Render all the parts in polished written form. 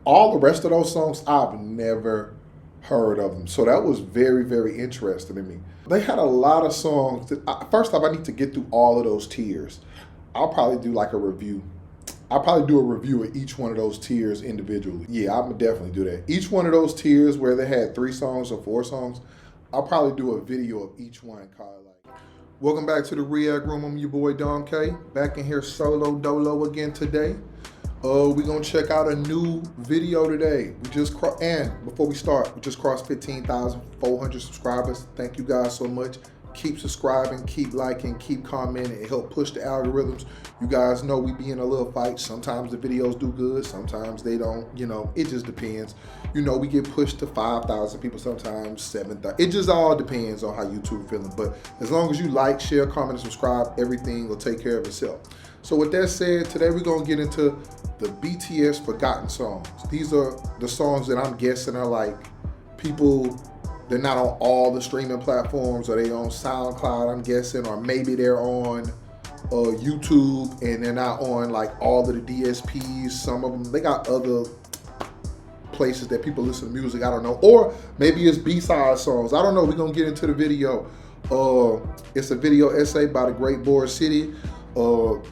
all the rest of those songs, I've never heard of them. So that was very, very interesting to me. They had a lot of songs. First off, I need to get through all of those tiers. I'll probably do like a review. I'll probably do a review of each one of those tiers individually. Yeah, I'm gonna definitely do that. Each one of those tiers where they had 3 songs or 4 songs, I'll probably do a video of each one called like. Welcome back to the React Room. I'm your boy Don K. Back in here solo dolo again today. We're gonna check out a new video today. And before we start, we just crossed 15,400 subscribers. Thank you guys so much. Keep subscribing, keep liking, keep commenting. It helps push the algorithms. You guys know we be in a little fight. Sometimes the videos do good, sometimes they don't. You know, it just depends. You know, we get pushed to 5,000 people, sometimes 7,000. It just all depends on how YouTube feeling. But as long as you like, share, comment, and subscribe, everything will take care of itself. So with that said, today we're gonna get into the BTS Forgotten Songs. These are the songs that I'm guessing are like people. They're not on all the streaming platforms. Are they on SoundCloud, I'm guessing, or maybe they're on YouTube and they're not on like all of the DSPs. Some of them, they got other places that people listen to music, I don't know. Or maybe it's B-side songs. I don't know, we're gonna get into the video. It's a video essay by the Great Board City.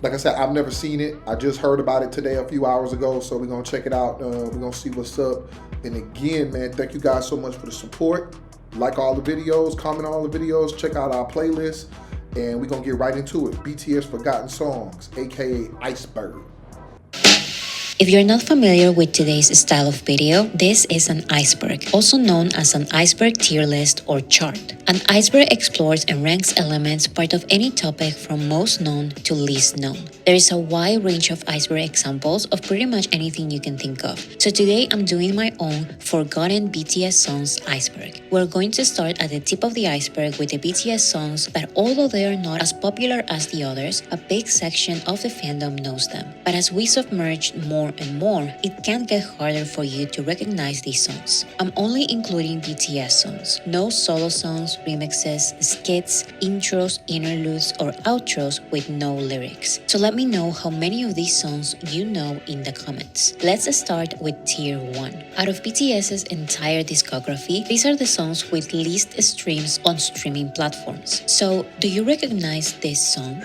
Like I said, I've never seen it. I just heard about it today a few hours ago, so we're gonna check it out. We're gonna see what's up. And again, man, thank you guys so much for the support. Like all the videos, comment on all the videos, check out our playlist, and we're gonna get right into it. BTS Forgotten Songs, aka Iceberg. If you're not familiar with today's style of video, this is an iceberg, also known as an iceberg tier list or chart. An iceberg explores and ranks elements part of any topic from most known to least known. There is a wide range of iceberg examples of pretty much anything you can think of. So today I'm doing my own Forgotten BTS Songs iceberg. We're going to start at the tip of the iceberg with the BTS songs that, although they are not as popular as the others, a big section of the fandom knows them. But as we submerge more and more, it can get harder for you to recognize these songs. I'm only including BTS songs, no solo songs, remixes, skits, intros, interludes, or outros with no lyrics. So let me know how many of these songs you know in the comments. Let's start with tier 1. Out of BTS's entire discography, these are the songs with least streams on streaming platforms. So, do you recognize this song?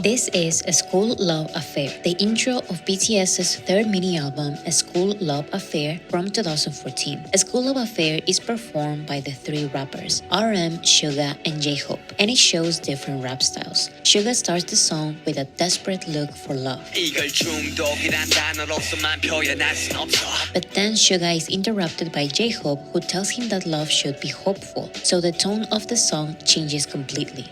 This is A School Love Affair, the intro of BTS's third mini album, A School Love Affair, from 2014. A School Love Affair is performed by the 3 rappers, RM, Suga, and J-Hope, and it shows different rap styles. Suga starts the song with a desperate look for love. But then Suga is interrupted by J-Hope, who tells him that love should be hopeful, so the tone of the song changes completely.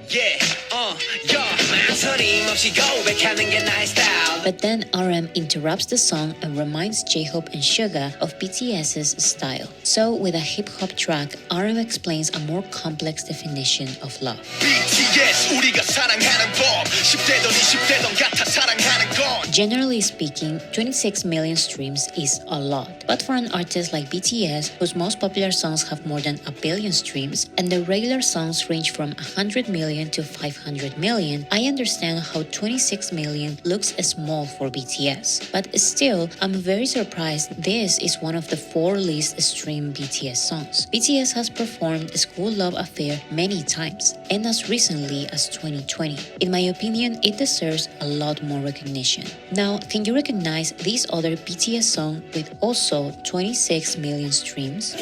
But then RM interrupts the song and reminds J-Hope and Suga of BTS's style. So with a hip-hop track, RM explains a more complex definition of love. Generally speaking, 26 million streams is a lot. But for an artist like BTS, whose most popular songs have more than 1 billion streams, and their regular songs range from 100 million to 500 million, I understand how 26 million looks small for BTS. But still, I'm very surprised this is one of the 4 least streamed BTS songs. BTS has performed School Love Affair many times, and as recently as 2020. In my opinion, it deserves a lot more recognition. Now, can you recognize this other BTS song with also 26 million streams?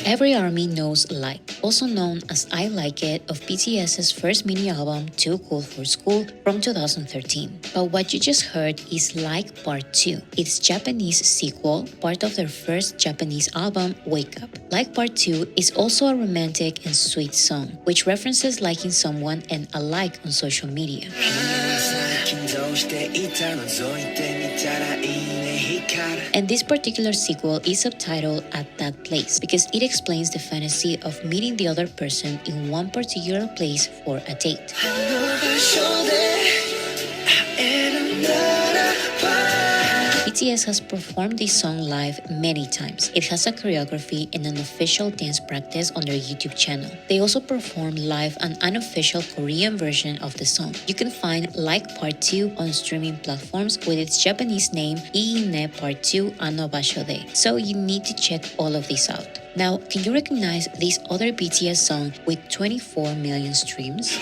Every ARMY knows Like, also known as I Like It, of BTS's first mini album Too Cool for School from 2013. But what you just heard is Like Part 2, its Japanese sequel, part of their first Japanese album, Wake Up. Like Part 2 is also a romantic and sweet song, which references liking someone and a like on social media. And this particular sequel is subtitled At That Place because it explains the fantasy of meeting the other person in one particular place for a date. BTS has performed this song live many times. It has a choreography and an official dance practice on their YouTube channel. They also performed live an unofficial Korean version of the song. You can find Like Part 2 on streaming platforms with its Japanese name 이인의 Part 2 안어봐쇼대. So you need to check all of this out. Now, can you recognize this other BTS song with 24 million streams?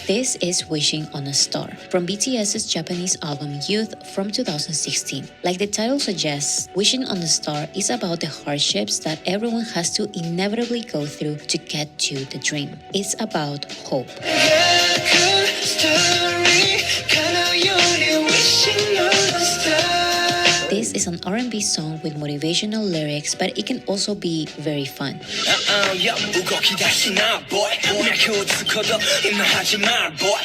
This is Wishing on a Star from BTS's Japanese album Youth from 2016. Like the title suggests, Wishing on a Star is about the hardships that everyone has to inevitably go through to get to the dream. It's about hope. This is an R&B song with motivational lyrics, but it can also be very fun.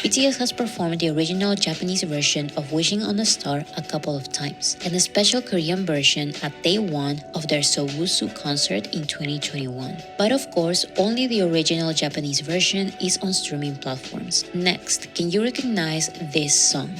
BTS has performed the original Japanese version of Wishing on a Star a couple of times, and a special Korean version at day 1 of their Sowusu concert in 2021. But of course, only the original Japanese version is on streaming platforms. Next, can you recognize this song?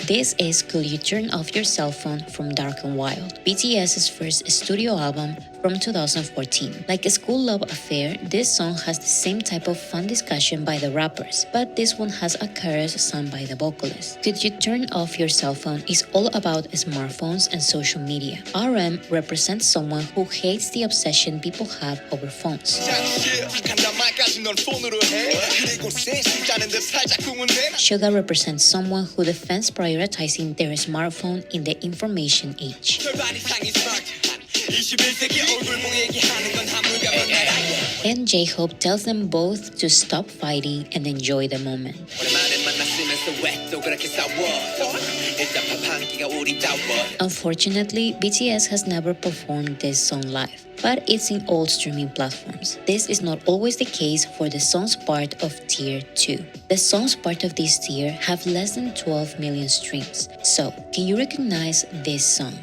This is Could You Turn Off Your Cell Phone from Dark and Wild, BTS's first studio album from 2014. Like a school love affair, this song has the same type of fun discussion by the rappers, but this one has a chorus sung by the vocalist. Could You Turn Off Your Cell Phone is all about smartphones and social media. RM represents someone who hates the obsession people have over phones. Suga represents someone who defends prioritizing their smartphone in the information age. And J-Hope tells them both to stop fighting and enjoy the moment. Unfortunately, BTS has never performed this song live, but it's in all streaming platforms. This is not always the case for the songs part of Tier 2. The songs part of this tier have less than 12 million streams. So, can you recognize this song?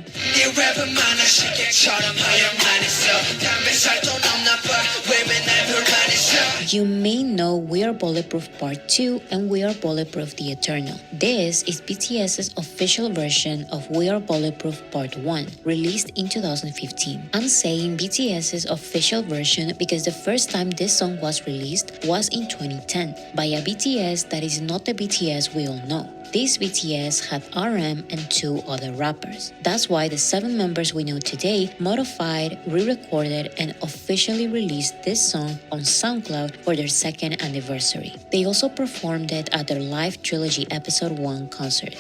You may know We Are Bulletproof Part 2 and We Are Bulletproof The Eternal. This is BTS's official version of We Are Bulletproof Part 1, released in 2015. I'm saying BTS's official version because the first time this song was released was in 2010 by a BTS that is not the BTS we all know. This BTS had RM and 2 other rappers. That's why the 7 members we know today modified, re-recorded, and officially released this song on SoundCloud for their 2nd anniversary. They also performed it at their Live Trilogy Episode 1 concert.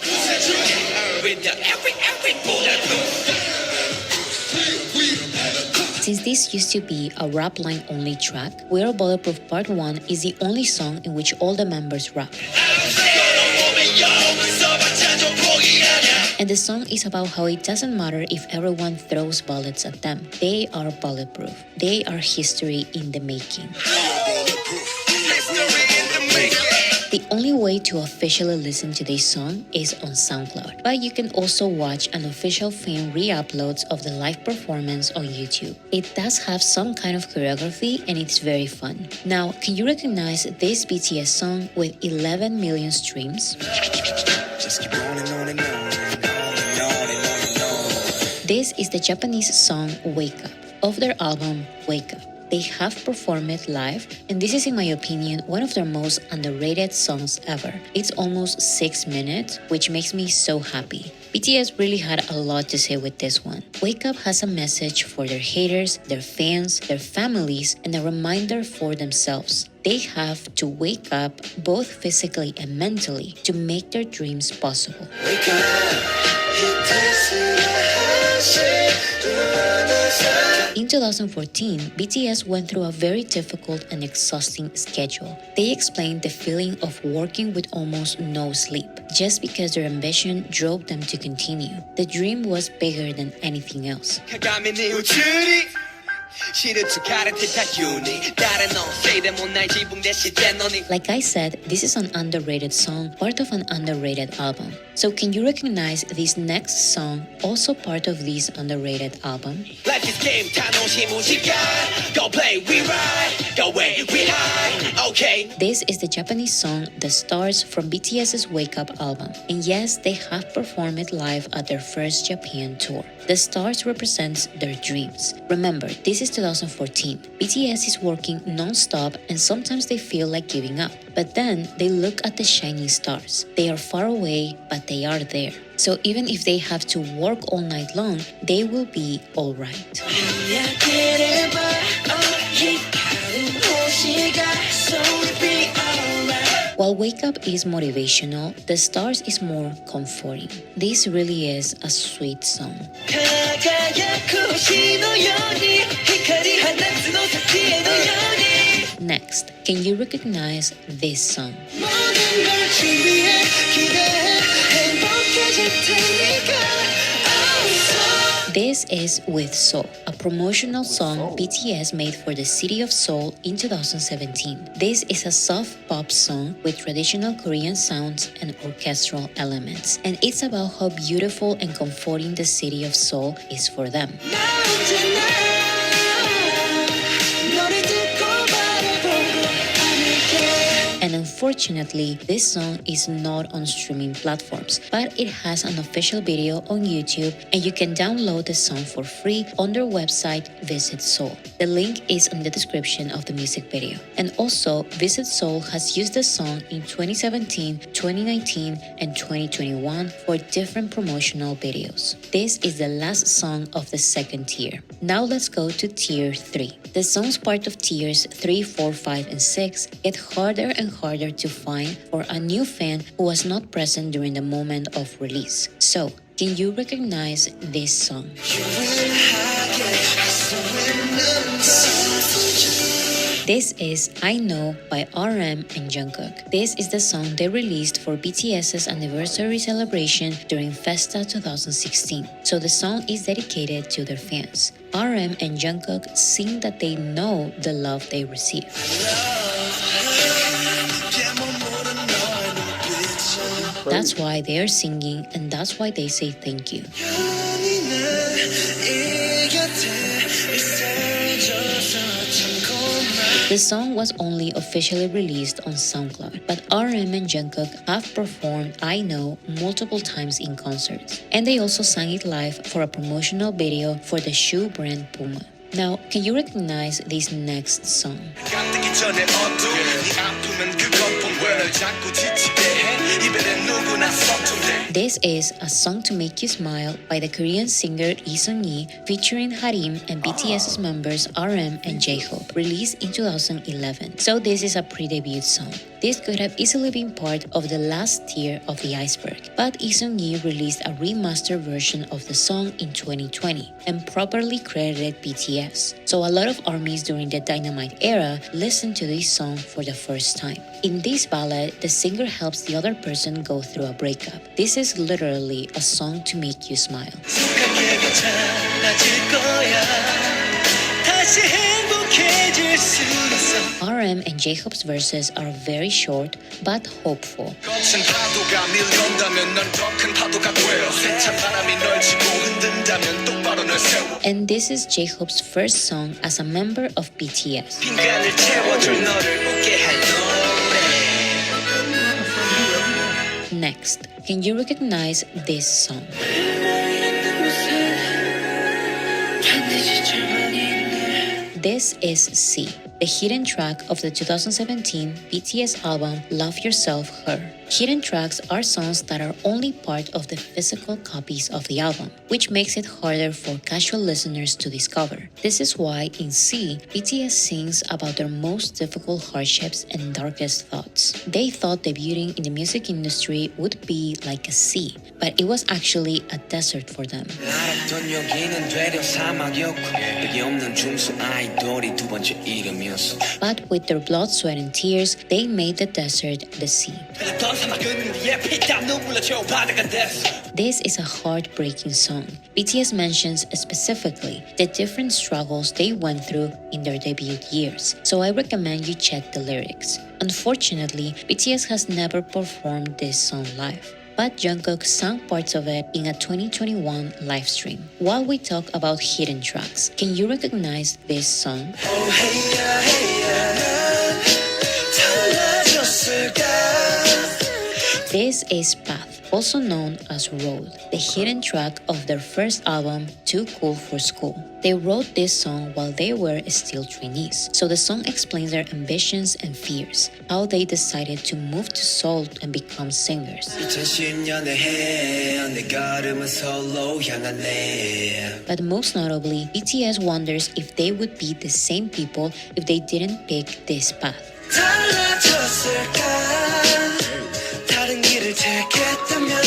Since this used to be a rap line only track, We Are Bulletproof Part 1 is the only song in which all the members rap. And the song is about how it doesn't matter if everyone throws bullets at them. They are bulletproof. They are history in the making. The only way to officially listen to this song is on SoundCloud, but you can also watch an official fan re-uploads of the live performance on YouTube. It does have some kind of choreography and it's very fun. Now, can you recognize this BTS song with 11 million streams? Just keep on and on and on. This is the Japanese song Wake Up of their album Wake Up. They have performed it live, and this is, in my opinion, one of their most underrated songs ever. It's almost 6 minutes, which makes me so happy. BTS really had a lot to say with this one. Wake Up has a message for their haters, their fans, their families, and a reminder for themselves. They have to wake up, both physically and mentally, to make their dreams possible. Wake up. In 2014, BTS went through a very difficult and exhausting schedule. They explained the feeling of working with almost no sleep, just because their ambition drove them to continue. The dream was bigger than anything else. Like I said, this is an underrated song, part of an underrated album. So can you recognize this next song, also part of this underrated album? Life is game, 단호시 무시가. Go play, we ride. Go away, we hide. Okay. This is the Japanese song The Stars from BTS's Wake Up album. And yes, they have performed it live at their first Japan tour. The stars represents their dreams. Remember, this is 2014. BTS is working non-stop and sometimes they feel like giving up. But then they look at the shining stars. They are far away, but they are there. So even if they have to work all night long, they will be alright. While Wake Up is motivational, The Stars is more comforting. This really is a sweet song. Next, can you recognize this song? This is With Seoul, a promotional song BTS made for the city of Seoul in 2017. This is a soft pop song with traditional Korean sounds and orchestral elements, and it's about how beautiful and comforting the city of Seoul is for them. And unfortunately, this song is not on streaming platforms, but it has an official video on YouTube and you can download the song for free on their website Visit Seoul. The link is in the description of the music video. And also, Visit Seoul has used the song in 2017, 2019, and 2021 for different promotional videos. This is the last song of the second tier. Now let's go to tier 3. The songs part of tiers 3, 4, 5, and 6 get harder and harder to find for a new fan who was not present during the moment of release. So, can you recognize this song? This is I Know by RM and Jungkook. This is the song they released for BTS's anniversary celebration during Festa 2016. So the song is dedicated to their fans. RM and Jungkook sing that they know the love they receive. That's why they are singing and that's why they say thank you. The song was only officially released on SoundCloud, but RM and Jungkook have performed I Know multiple times in concerts, and they also sang it live for a promotional video for the shoe brand Puma. Now, can you recognize this next song? This is A Song to Make You Smile by the Korean singer Lee Sung-yi featuring Harim and BTS's members RM and J-Hope, released in 2011. So this is a pre-debut song. This could have easily been part of the last tier of the Iceberg, but Lee Sung-yi released a remastered version of the song in 2020 and properly credited BTS. So a lot of ARMYs during the Dynamite era listened to this song for the first time. In this ballad, the singer helps the other person go through a breakup. This is literally a song to make you smile. RM and J-Hope's verses are very short but hopeful. And this is J-Hope's first song as a member of BTS. Next, can you recognize this song? This is C, the hidden track of the 2017 BTS album Love Yourself Her. Hidden tracks are songs that are only part of the physical copies of the album, which makes it harder for casual listeners to discover. This is why in C, BTS sings about their most difficult hardships and darkest thoughts. They thought debuting in the music industry would be like a sea, but it was actually a desert for them. But with their blood, sweat, and tears, they made the desert the sea. This is a heartbreaking song. BTS mentions specifically the different struggles they went through in their debut years, so I recommend you check the lyrics. Unfortunately, BTS has never performed this song live. but Jungkook sang parts of it in a 2021 live stream. While we talk about hidden tracks, can you recognize this song? Oh hey ya, 달라졌을까? This is Path, also known as Road, the hidden track of their first album, Too Cool for School. They wrote this song while they were still trainees, so the song explains their ambitions and fears, how they decided to move to Seoul and become singers. 2010년의 해, 내 걸음은 서울로 향하네. But most notably, BTS wonders if they would be the same people if they didn't pick this path.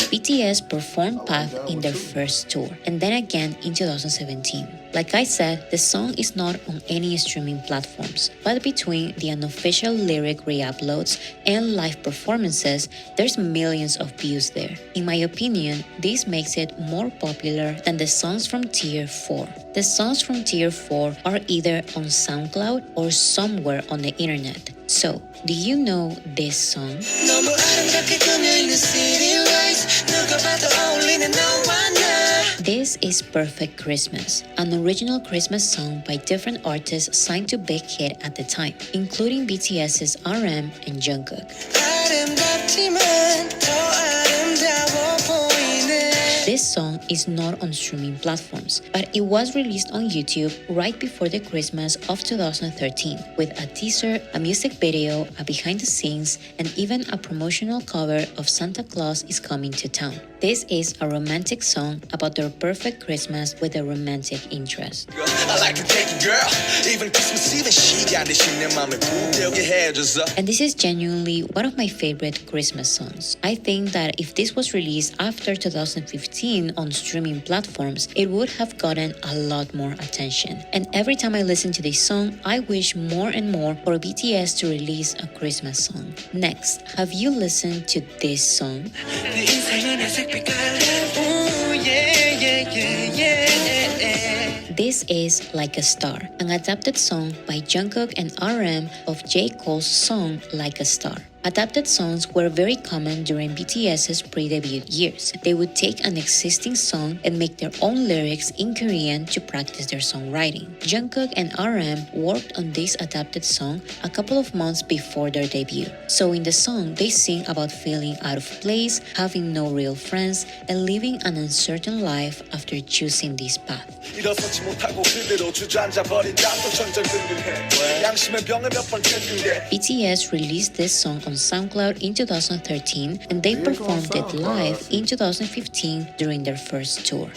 BTS performed Path in their first tour, and then again in 2017. Like I said, the song is not on any streaming platforms, but between the unofficial lyric re-uploads and live performances, there's millions of views there. In my opinion, this makes it more popular than the songs from Tier 4. The songs from Tier 4 are either on SoundCloud or somewhere on the internet. So, do you know this song? This is Perfect Christmas, an original Christmas song by different artists signed to Big Hit at the time, including BTS's RM and Jungkook. This song is not on streaming platforms, but it was released on YouTube right before the Christmas of 2013, with a teaser, a music video, a behind the scenes, and even a promotional cover of Santa Claus is Coming to Town. This is a romantic song about their perfect Christmas with a romantic interest. I like to take you, girl. Even Christmas Eve, she got this shit in my mind. And this is genuinely one of my favorite Christmas songs. I think that if this was released after 2015 on streaming platforms, it would have gotten a lot more attention. And every time I listen to this song, I wish more and more for BTS to release a Christmas song. Next, have you listened to this song? This is Like a Star, an adapted song by Jungkook and RM of J. Cole's song Like a Star. Adapted songs were very common during BTS's pre-debut years. They would take an existing song and make their own lyrics in Korean to practice their songwriting. Jungkook and RM worked on this adapted song a couple of months before their debut. So in the song, they sing about feeling out of place, having no real friends, and living an uncertain life after choosing this path. BTS released this song on SoundCloud in 2013, and they performed it live in 2015 during their first tour.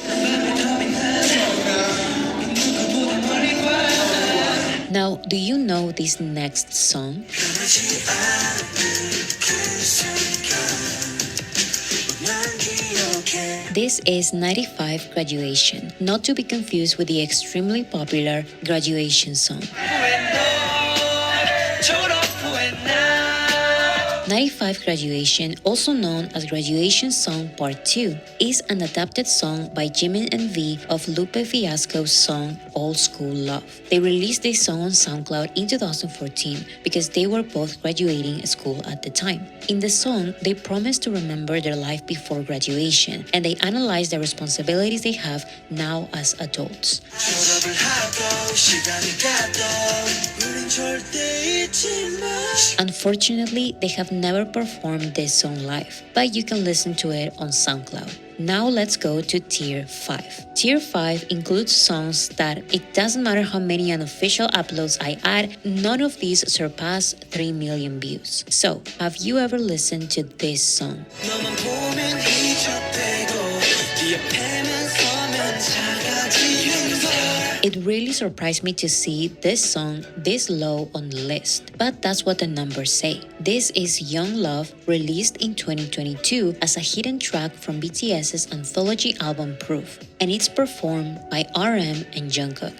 Now, do you know this next song? This is 95 Graduation, not to be confused with the extremely popular Graduation song. 95 Graduation, also known as Graduation Song Part 2, is an adapted song by Jimin and V of Lupe Fiasco's song Old School Love. They released this song on SoundCloud in 2014 because they were both graduating school at the time. In the song, they promise to remember their life before graduation, and they analyze the responsibilities they have now as adults. Unfortunately, they have never performed this song live, but you can listen to it on SoundCloud. Now let's go to Tier 5. Tier 5 includes songs that it doesn't matter how many unofficial uploads I add, none of these surpass 3 million views. So, have you ever listened to this song? It really surprised me to see this song this low on the list, but that's what the numbers say. This is Young Love, released in 2022 as a hidden track from BTS's anthology album Proof, and it's performed by RM and Jungkook.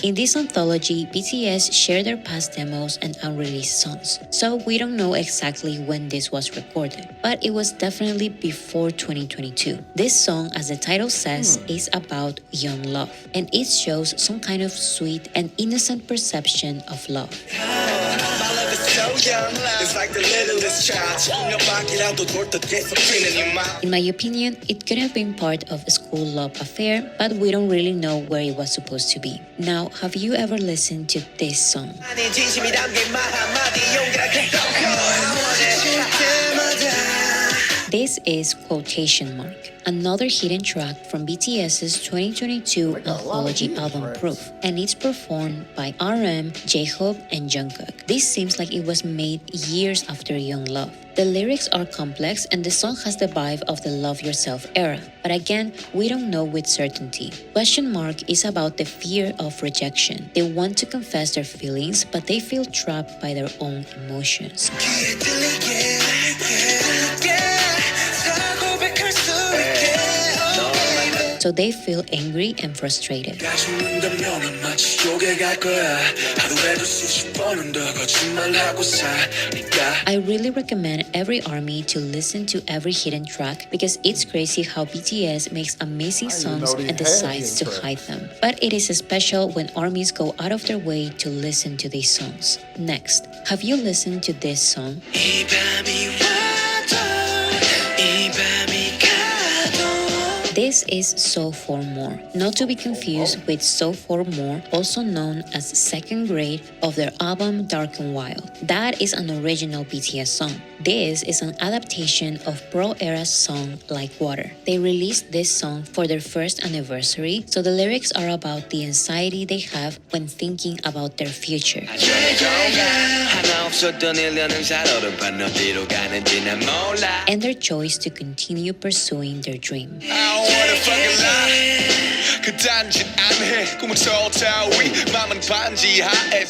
In this anthology, BTS share their past demos and unreleased songs, so we don't know exactly when this was recorded, but it was definitely before 2022. This song, as the title says, is about young love, and it shows some kind of sweet and innocent perception of love. My love is so young. It's like the littlest child. 지금까지라도 돌듯 계속 뛰는 이 맘. In my opinion, it could have been part of a school love affair, but we don't really know where it was supposed to be. Now, have you ever listened to this song? 아닌 진심이 담긴 말 한마디 용기를 긁고 I want it 때마다. This is Quotation Mark, another hidden track from BTS's 2022 anthology album Proof, and it's performed by RM, J-Hope, and Jungkook. This seems like it was made years after Young Love. The lyrics are complex and the song has the vibe of the Love Yourself era, but again, we don't know with certainty. Question Mark is about the fear of rejection. They want to confess their feelings, but they feel trapped by their own emotions. So they feel angry and frustrated. I really recommend every ARMY to listen to every hidden track because it's crazy how BTS makes amazing songs and decides to hide them. But it is special when ARMYs go out of their way to listen to these songs. Next, have you listened to this song? This is So For More, not to be confused with So For More, also known as second grade of their album Dark and Wild. That is an original BTS song. This is an adaptation of Pro-Era's song Like Water. They released this song for their first anniversary, so the lyrics are about the anxiety they have when thinking about their future. And their choice to continue pursuing their dream.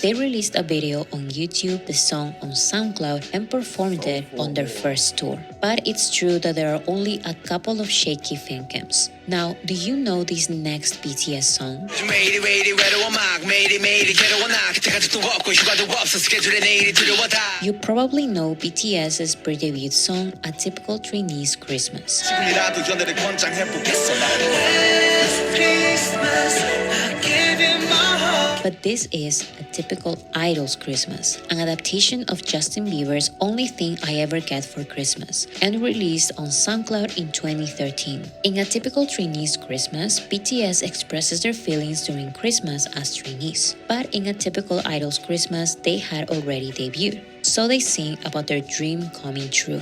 They released a video on YouTube, the song on SoundCloud, and performed it on their first tour. But it's true that there are only a couple of shaky fan cams. Now, do you know this next BTS song? You probably know BTS's pre-debut song, A Typical Trainee's Christmas. But this is A Typical Idol's Christmas, an adaptation of Justin Bieber's Only Thing I Ever Get for Christmas, and released on SoundCloud in 2013. In A Typical Trainee's Christmas, BTS expresses their feelings during Christmas as trainees. But in A Typical Idol's Christmas, they had already debuted. So they sing about their dream coming true.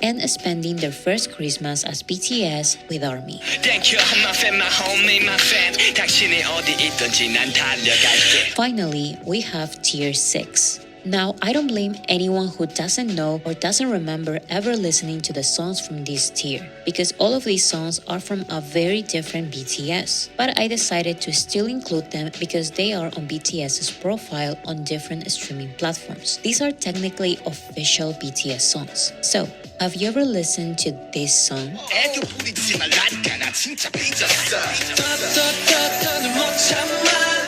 And spending their first Christmas as BTS with ARMY. Thank you, my fan, my homie, my fan. 당신이 어디 있든지 난 달려갈게. Finally, we have Tier 6. Now, I don't blame anyone who doesn't know or doesn't remember ever listening to the songs from this tier, because all of these songs are from a very different BTS. But I decided to still include them because they are on BTS's profile on different streaming platforms. These are technically official BTS songs. So, have you ever listened to this song? 애교 부리지 말라니까 나 진짜 삐졌어.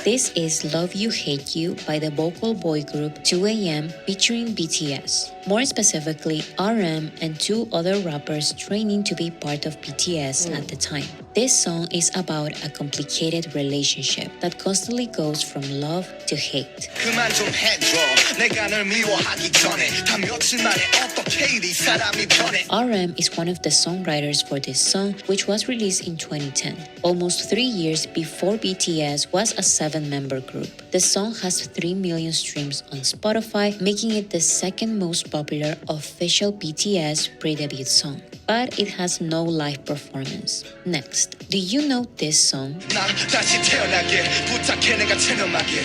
This is Love You Hate You by the vocal boy group 2AM featuring BTS. More specifically, RM and two other rappers training to be part of BTS at the time. This song is about a complicated relationship that constantly goes from love to hate. 그만 좀 해줘. 내가 널 미워하기 전에 다 며칠 만에 어떻게 이리 사람이 변해. RM is one of the songwriters for this song, which was released in 2010, almost 3 years before BTS was a 7-member group. The song has 3 million streams on Spotify, making it the second most popular official BTS pre-debut song. But it has no live performance. Next, do you know this song? 난 다시 태어나게 부탁해 내가 체념하게.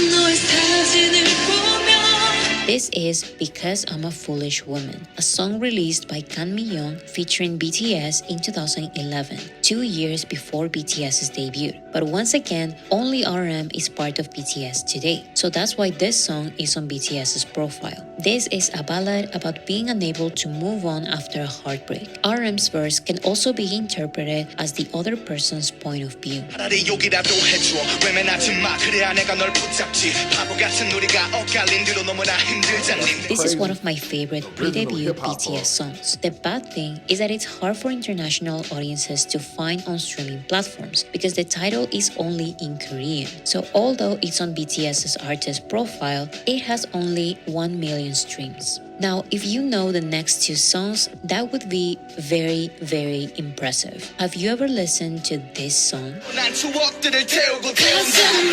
너의 사진을 보며 This is Because I'm a Foolish Woman, a song released by Kan Mi-young featuring BTS in 2011, 2 years before BTS's debut. But once again, only RM is part of BTS today, so that's why this song is on BTS's profile. This is a ballad about being unable to move on after a heartbreak. RM's verse can also be interpreted as the other person's point of view. 차라리 욕이라도 해줘. 외면하지 마. 그래야 내가 널 붙잡지. 바보 같은 우리가 엇갈린 뒤로 너무나 힘. This is one of my favorite pre-debut BTS songs. The bad thing is that it's hard for international audiences to find on streaming platforms because the title is only in Korean. So although it's on BTS's artist profile, it has only 1 million streams. Now, if you know the next two songs, that would be very, very impressive. Have you ever listened to this song? 난 추억들을 태우고 가슴만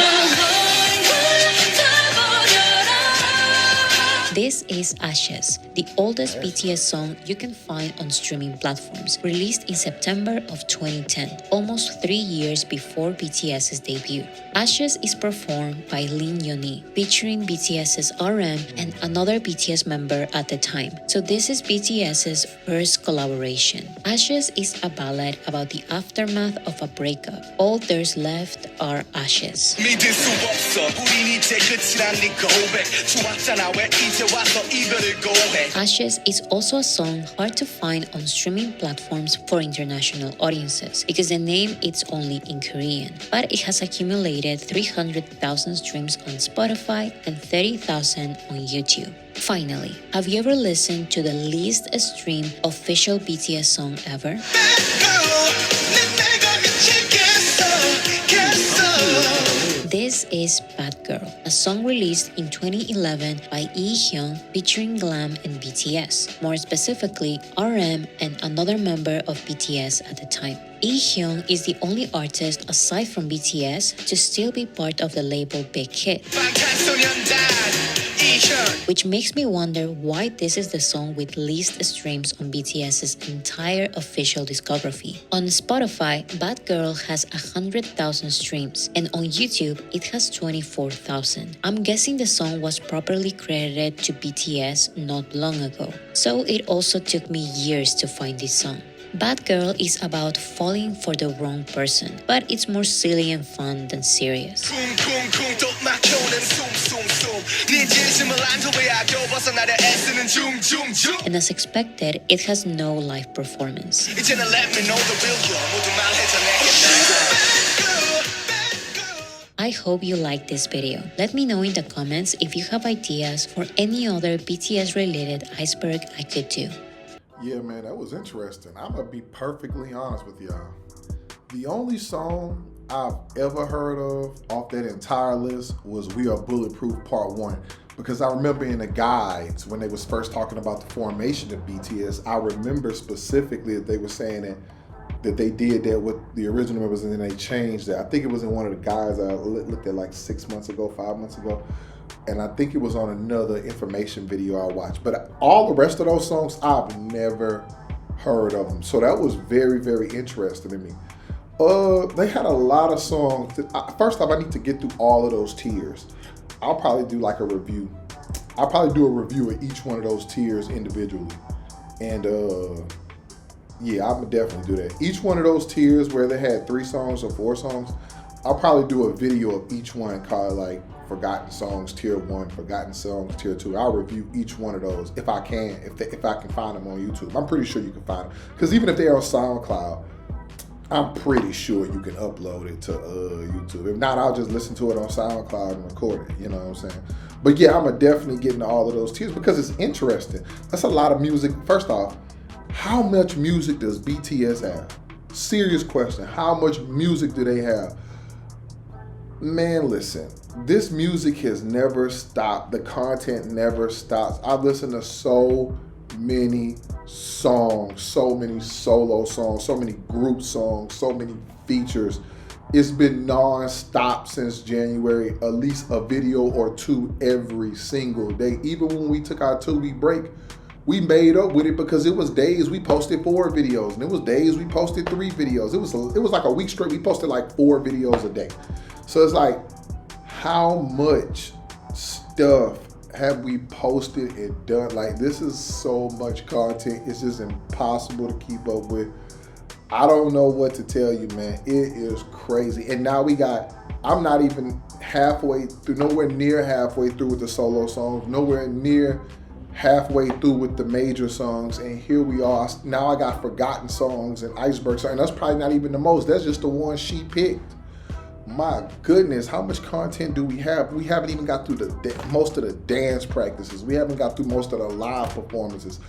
This is Ashes, the oldest BTS song you can find on streaming platforms, released in September of 2010, almost 3 years before BTS's debut. Ashes is performed by Lin Yoni, featuring BTS's RM and another BTS member at the time. So this is BTS's first collaboration. Ashes is a ballad about the aftermath of a breakup. All there's left are ashes. 믿을 수 없어 우린 이제 끝이란 네 고백 좋았잖아 왜 이제 와서 이별을 고해 Ashes is also a song hard to find on streaming platforms for international audiences because the name is only in Korean, but it has accumulated 300,000 streams on Spotify and 30,000 on YouTube. Finally, have you ever listened to the least streamed official BTS song ever? This is Bad Girl, a song released in 2011 by Lee featuring Glam and BTS, more specifically RM and another member of BTS at the time. Lee is the only artist aside from BTS to still be part of the label Big Hit, which makes me wonder why this is the song with least streams on BTS's entire official discography. On Spotify, Bad Girl has 100,000 streams, and on YouTube, it has 24,000. I'm guessing the song was properly credited to BTS not long ago, so it also took me years to find this song. Bad Girl is about falling for the wrong person, but it's more silly and fun than serious. And as expected, it has no live performance. I hope you liked this video. Let me know in the comments if you have ideas for any other BTS related iceberg I could do. Yeah, man, that was interesting. I'm gonna be perfectly honest with y'all. The only song I've ever heard of off that entire list was We Are Bulletproof Part 1. Because I remember in the guides, when they was first talking about the formation of BTS, I remember specifically that they were saying that they did that with the original members and then they changed that. I think it was in one of the guides I looked at like 6 months ago, 5 months ago. And I think it was on another information video I watched. But all the rest of those songs, I've never heard of them. So that was very, very interesting to me. They had a lot of songs. First off, I need to get through all of those tiers. I'll probably do like a review. I'll probably do a review of each one of those tiers individually. And yeah, I'm gonna definitely do that. Each one of those tiers where they had 3 songs or 4 songs, I'll probably do a video of each one called like Forgotten Songs Tier 1, Forgotten Songs Tier 2. I'll review each one of those if I can, if I can find them on YouTube. I'm pretty sure you can find them. Because even if they're on SoundCloud, I'm pretty sure you can upload it to YouTube. If not, I'll just listen to it on SoundCloud and record it, you know what I'm saying? But yeah, I'm gonna definitely get into all of those tiers because it's interesting. That's a lot of music. First off, how much music does BTS have? Serious question. How much music do they have? Man, listen, this music has never stopped. The content never stops. I've listened to so many songs, so many solo songs, so many group songs, so many features. It's been non-stop since January, at least a video or 2 every single day. Even when we took our 2-week break, we made up with it because it was days we posted 4 videos and it was days we posted 3 videos. It was like a week straight. We posted like 4 videos a day. So it's like, how much stuff have we posted and done? Like, this is so much content. It's just impossible to keep up with. I don't know what to tell you, man. It is crazy. And now I'm not even halfway through, nowhere near halfway through with the solo songs, nowhere near halfway through with the major songs. And here we are. Now I got Forgotten Songs and Iceberg. And that's probably not even the most. That's just the one she picked. my goodness, how much content do we have? We haven't even got through most of the dance practices. We haven't got through most of the live performances.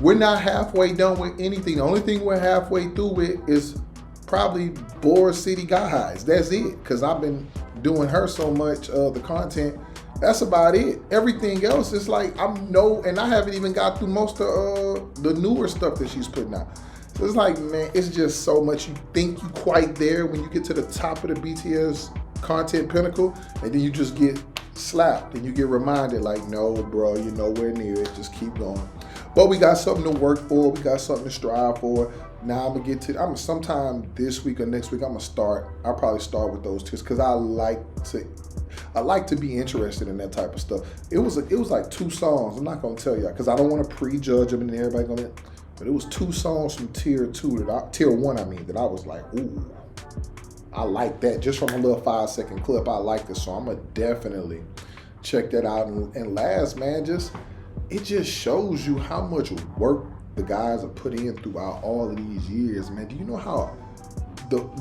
We're not halfway done with anything. The only thing we're halfway through with is probably Boris City Guys. That's it, because I've been doing her so much of the content. That's about it. Everything else is like, and I haven't even got through most of the newer stuff that she's putting out. So it's like, man, it's just so much. You think you quite there when you get to the top of the BTS content pinnacle, and then you just get slapped and you get reminded like, no, bro, you're nowhere near it. Just keep going. But we got something to work for. We got something to strive for. Now I'm gonna sometime this week or next week, I'll probably start with those tiers, because I like to be interested in that type of stuff. It was like 2 songs. I'm not gonna tell y'all because I don't want to prejudge them and everybody gonna. But it was 2 songs from tier 1, that I was like, ooh, I like that. Just from a little 5-second clip, I like this. So I'm gonna definitely check that out. And last, man, it just shows you how much work the guys have put in throughout all of these years, man. Do you know how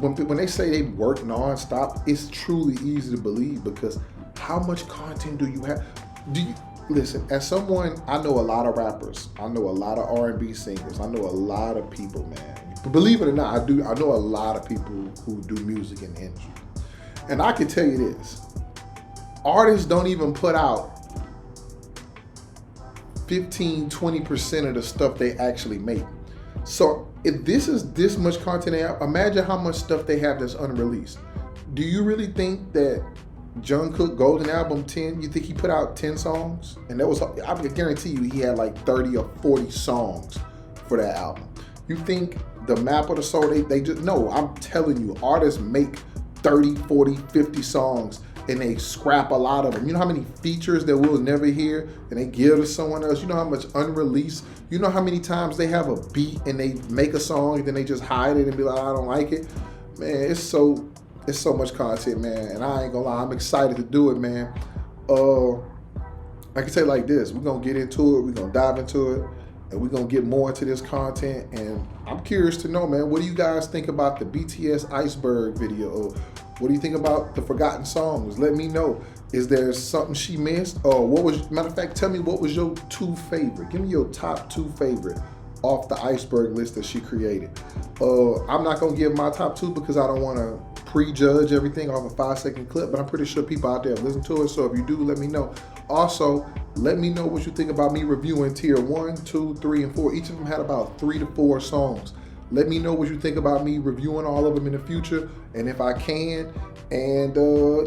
when they say they work nonstop, it's truly easy to believe, because how much content do you have? Listen, as someone, I know a lot of rappers, I know a lot of R&B singers, I know a lot of people, man. Believe it or not, I know a lot of people who do music in the industry. And I can tell you this, artists don't even put out 15-20% of the stuff they actually make. So if this is this much content they have, imagine how much stuff they have that's unreleased. Do you really think that Jungkook Golden Album 10, you think he put out 10 songs? And that was, I can guarantee you he had like 30 or 40 songs for that album. You think the Map of the Soul, they just, no, I'm telling you, artists make 30, 40, 50 songs and they scrap a lot of them. You know how many features that we'll never hear and they give to someone else? You know how much unreleased? You know how many times they have a beat and they make a song and then they just hide it and be like, I don't like it? Man, it's so much content, man, and I ain't gonna lie, I'm excited to do it, man. I can say it like this, we're gonna get into it, we're gonna dive into it, and we're gonna get more into this content, and I'm curious to know, man, what do you guys think about the BTS Iceberg video? What do you think about the Forgotten Songs? Let me know. Is there something she missed? Or matter of fact, tell me what was your 2 favorite. Give me your top 2 favorite off the Iceberg list that she created. I'm not gonna give my top 2 because I don't wanna prejudge everything off a 5-second clip, but I'm pretty sure people out there listen to it. So if you do, let me know. Also, let me know what you think about me reviewing tier 1, 2, 3, and 4. Each of them had about 3 to 4 songs. Let me know what you think about me reviewing all of them in the future, and if I can. And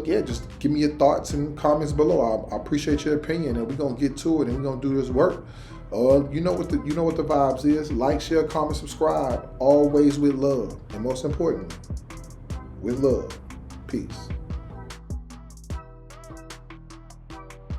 yeah, just give me your thoughts and comments below. I appreciate your opinion, and we're gonna get to it, and we're gonna do this work. You know what the vibes is. Like, share, comment, subscribe. Always with love, and most importantly, with love. Peace.